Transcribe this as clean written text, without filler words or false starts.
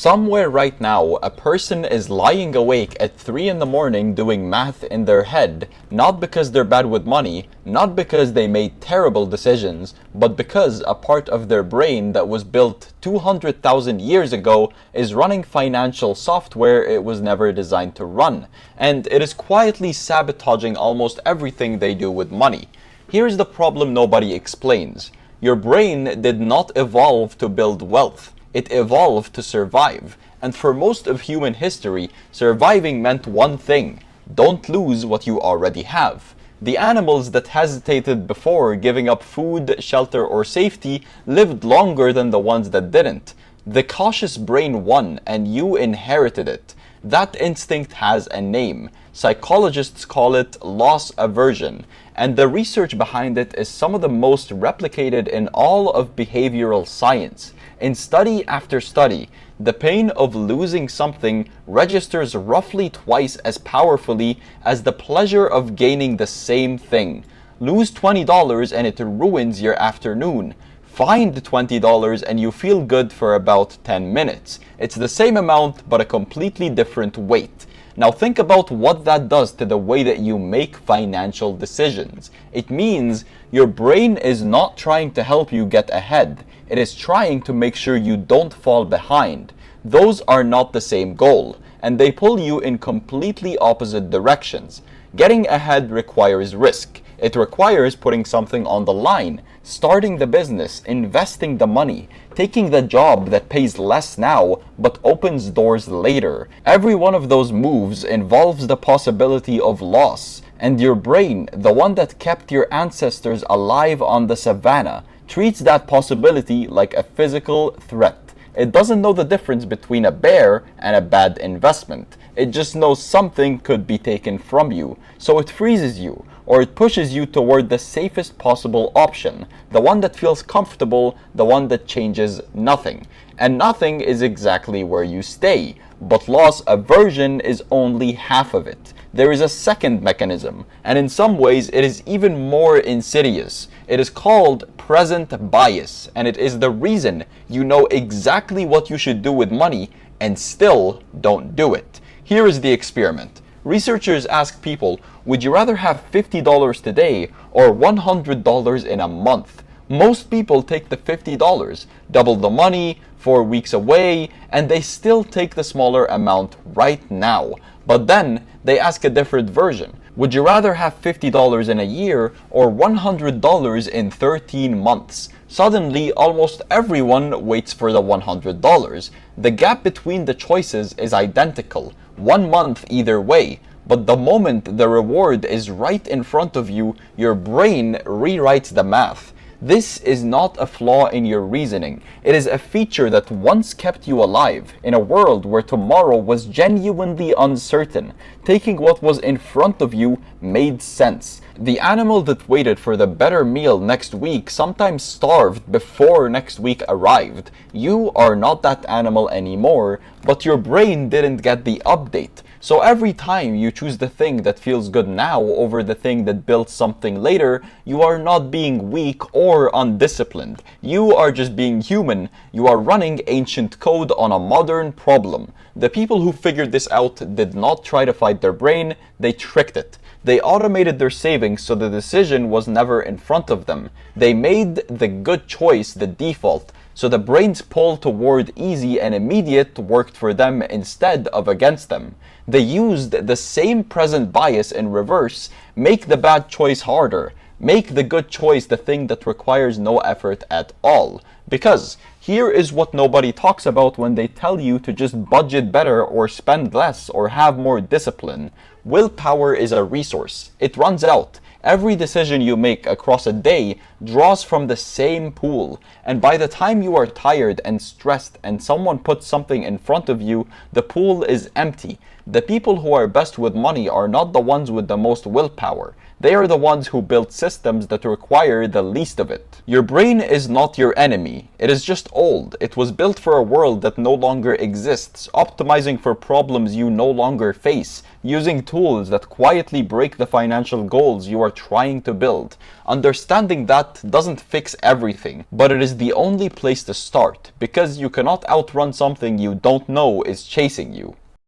Somewhere right now, a person is lying awake at 3 in the morning doing math in their head, not because they're bad with money, not because they made terrible decisions, but because a part of their brain that was built 200,000 years ago is running financial software it was never designed to run, and it is quietly sabotaging almost everything they do with money. Here's the problem nobody explains. Your brain did not evolve to build wealth. It evolved to survive. And for most of human history, surviving meant one thing: don't lose what you already have. The animals that hesitated before giving up food, shelter, or safety lived longer than the ones that didn't. The cautious brain won, and you inherited it. That instinct has a name. Psychologists call it loss aversion, and the research behind it is some of the most replicated in all of behavioral science. In study after study, the pain of losing something registers roughly twice as powerfully as the pleasure of gaining the same thing. Lose $20 and it ruins your afternoon. Find $20 and you feel good for about 10 minutes. It's the same amount but a completely different weight. Now think about what that does to the way that you make financial decisions. It means your brain is not trying to help you get ahead. It is trying to make sure you don't fall behind. Those are not the same goal, and they pull you in completely opposite directions. Getting ahead requires risk. It requires putting something on the line, starting the business, investing the money, taking the job that pays less now but opens doors later. Every one of those moves involves the possibility of loss, and your brain, the one that kept your ancestors alive on the savannah, treats that possibility like a physical threat. It doesn't know the difference between a bear and a bad investment. It just knows something could be taken from you, so it freezes you, or it pushes you toward the safest possible option, the one that feels comfortable, the one that changes nothing. And nothing is exactly where you stay, but loss aversion is only half of it. There is a second mechanism, and in some ways it is even more insidious. It is called present bias, and it is the reason you know exactly what you should do with money and still don't do it. Here is the experiment. Researchers ask people, would you rather have $50 today or $100 in a month? Most people take the $50, double the money, 4 weeks away, and they still take the smaller amount right now. But then they ask a different version. Would you rather have $50 in a year or $100 in 13 months? Suddenly, almost everyone waits for the $100. The gap between the choices is identical, 1 month either way. But the moment the reward is right in front of you, your brain rewrites the math. This is not a flaw in your reasoning. It is a feature that once kept you alive in a world where tomorrow was genuinely uncertain. Taking what was in front of you made sense. The animal that waited for the better meal next week sometimes starved before next week arrived. You are not that animal anymore, but your brain didn't get the update. So every time you choose the thing that feels good now over the thing that builds something later, you are not being weak or undisciplined. You are just being human. You are running ancient code on a modern problem. The people who figured this out did not try to fight their brain, they tricked it. They automated their savings so the decision was never in front of them. They made the good choice the default, so the brain's pull toward easy and immediate worked for them instead of against them. They used the same present bias in reverse: make the bad choice harder. Make the good choice the thing that requires no effort at all. Because here is what nobody talks about when they tell you to just budget better or spend less or have more discipline. Willpower is a resource. It runs out. Every decision you make across a day draws from the same pool, and by the time you are tired and stressed and someone puts something in front of you, the pool is empty. The people who are best with money are not the ones with the most willpower. They are the ones who build systems that require the least of it. Your brain is not your enemy. It is just old. It was built for a world that no longer exists, optimizing for problems you no longer face, using tools that quietly break the financial goals you are trying to build. Understanding that doesn't fix everything, but it is the only place to start, because you cannot outrun something you don't know is chasing you.